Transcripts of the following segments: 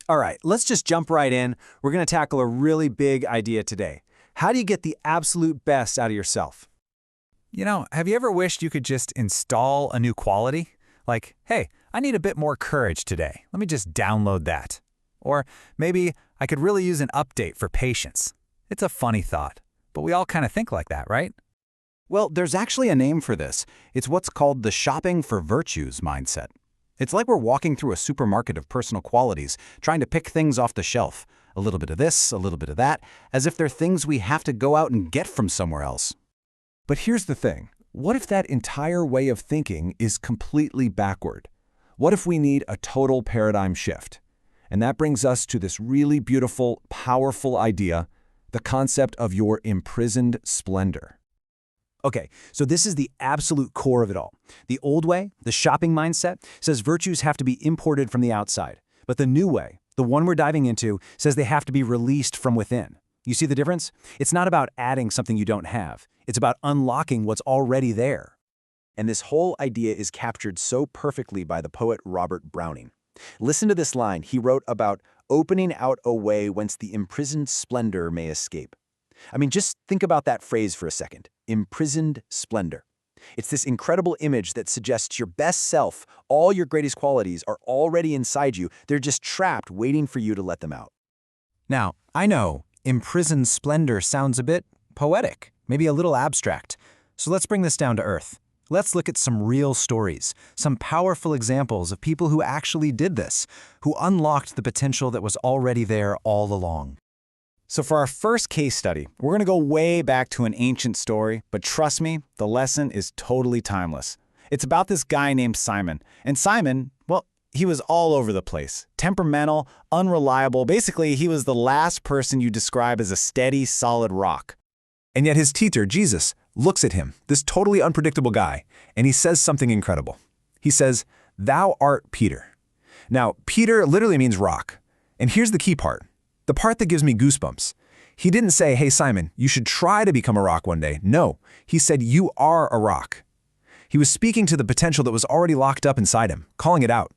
All right, let's just jump right in. We're going to tackle a really big idea today. How do you get the absolute best out of yourself? Have you ever wished you could just install a new quality? Like, hey, I need a bit more courage today. Let me just download that. Or maybe I could really use an update for patience. It's a funny thought, but we all kind of think like that, right? Well, there's actually a name for this. It's what's called the shopping for virtues mindset. It's like we're walking through a supermarket of personal qualities, trying to pick things off the shelf. A little bit of this, a little bit of that, as if they're things we have to go out and get from somewhere else. But here's the thing. What if that entire way of thinking is completely backward? What if we need a total paradigm shift? And that brings us to this really beautiful, powerful idea, the concept of your imprisoned splendor. Okay, so this is the absolute core of it all. The old way, the shopping mindset, says virtues have to be imported from the outside. But the new way, the one we're diving into, says they have to be released from within. You see the difference? It's not about adding something you don't have. It's about unlocking what's already there. And this whole idea is captured so perfectly by the poet Robert Browning. Listen to this line he wrote about opening out a way whence the imprisoned splendor may escape. I mean, just think about that phrase for a second. Imprisoned splendor. It's this incredible image that suggests your best self, all your greatest qualities are already inside you. They're just trapped, waiting for you to let them out. Now, I know imprisoned splendor sounds a bit poetic, maybe a little abstract. So let's bring this down to earth. Let's look at some real stories, some powerful examples of people who actually did this, who unlocked the potential that was already there all along. So for our first case study, we're going to go way back to an ancient story, but trust me, the lesson is totally timeless. It's about this guy named Simon. And Simon, well, he was all over the place. Temperamental, unreliable. Basically, he was the last person you describe as a steady, solid rock. And yet his teacher, Jesus, looks at him, this totally unpredictable guy, and he says something incredible. He says, "Thou art Peter." Now, Peter literally means rock. And here's the key part, the part that gives me goosebumps. He didn't say, "Hey, Simon, you should try to become a rock one day." No, he said, "You are a rock." He was speaking to the potential that was already locked up inside him, calling it out.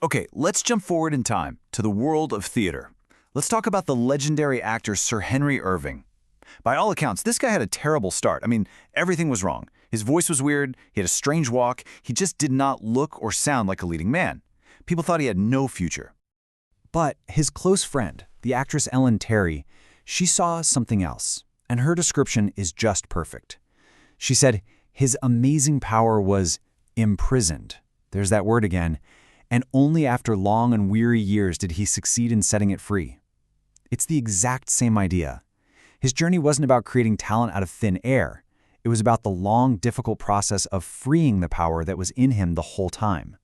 Okay, let's jump forward in time to the world of theater. Let's talk about the legendary actor Sir Henry Irving. By all accounts, this guy had a terrible start. I mean, everything was wrong. His voice was weird, he had a strange walk, he just did not look or sound like a leading man. People thought he had no future. But his close friend, the actress Ellen Terry, she saw something else, and her description is just perfect. She said his amazing power was imprisoned. There's that word again. And only after long and weary years did he succeed in setting it free. It's the exact same idea. His journey wasn't about creating talent out of thin air. It was about the long, difficult process of freeing the power that was in him the whole time.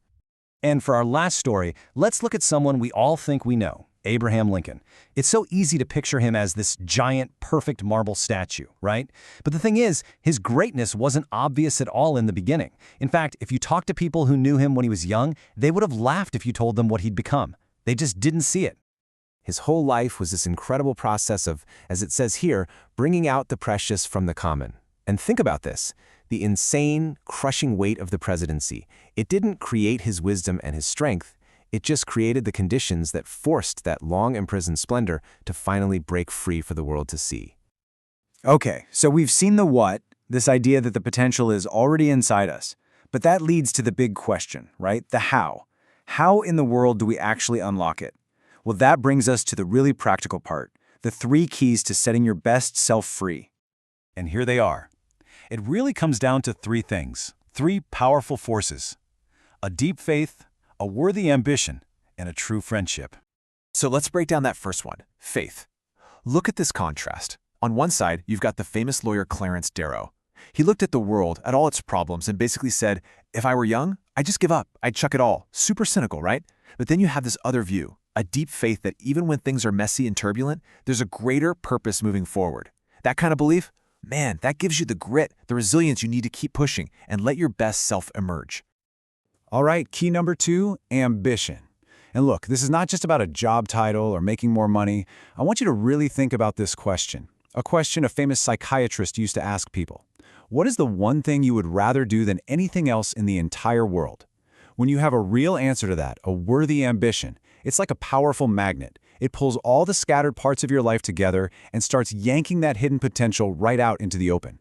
And for our last story, let's look at someone we all think we know, Abraham Lincoln. It's so easy to picture him as this giant, perfect marble statue, right? But the thing is, his greatness wasn't obvious at all in the beginning. In fact, if you talk to people who knew him when he was young, they would have laughed if you told them what he'd become. They just didn't see it. His whole life was this incredible process of, as it says here, bringing out the precious from the common. And think about this, the insane, crushing weight of the presidency. It didn't create his wisdom and his strength. It just created the conditions that forced that long imprisoned splendor to finally break free for the world to see. Okay, so we've seen the what, this idea that the potential is already inside us. But that leads to the big question, right? The how. How in the world do we actually unlock it? Well, that brings us to the really practical part, the 3 keys to setting your best self free. And here they are. It really comes down to 3 things, 3 powerful forces: a deep faith, a worthy ambition, and a true friendship. So let's break down that first one, faith. Look at this contrast. On one side, you've got the famous lawyer Clarence Darrow. He looked at the world, at all its problems, and basically said, if I were young, I'd just give up. I'd chuck it all. Super cynical, right? But then you have this other view, a deep faith that even when things are messy and turbulent, there's a greater purpose moving forward. That kind of belief, man, that gives you the grit, the resilience you need to keep pushing and let your best self emerge. All right, key number 2, ambition. And look, this is not just about a job title or making more money. I want you to really think about this question. A question a famous psychiatrist used to ask people. What is the one thing you would rather do than anything else in the entire world? When you have a real answer to that, a worthy ambition, It's like a powerful magnet. It pulls all the scattered parts of your life together and starts yanking that hidden potential right out into the open.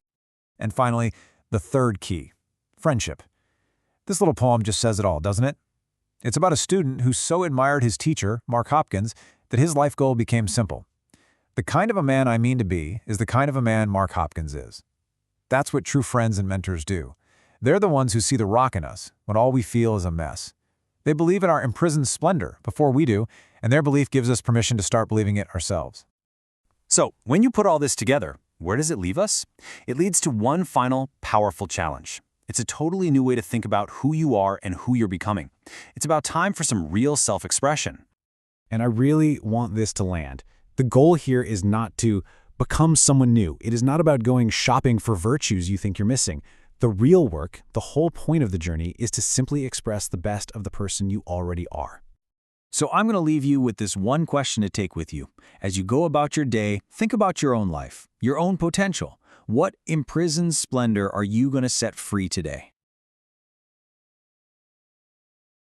And finally, the third key, friendship. This little poem just says it all, doesn't it? It's about a student who so admired his teacher, Mark Hopkins, that his life goal became simple. The kind of a man I mean to be is the kind of a man Mark Hopkins is. That's what true friends and mentors do. They're the ones who see the rock in us when all we feel is a mess. They believe in our imprisoned splendor before we do, and their belief gives us permission to start believing it ourselves. So, when you put all this together, where does it leave us? It leads to one final, powerful challenge. It's a totally new way to think about who you are and who you're becoming. It's about time for some real self-expression. And I really want this to land. The goal here is not to become someone new. It is not about going shopping for virtues you think you're missing. The real work, the whole point of the journey, is to simply express the best of the person you already are. So I'm going to leave you with this one question to take with you. As you go about your day, think about your own life, your own potential. What imprisoned splendor are you going to set free today?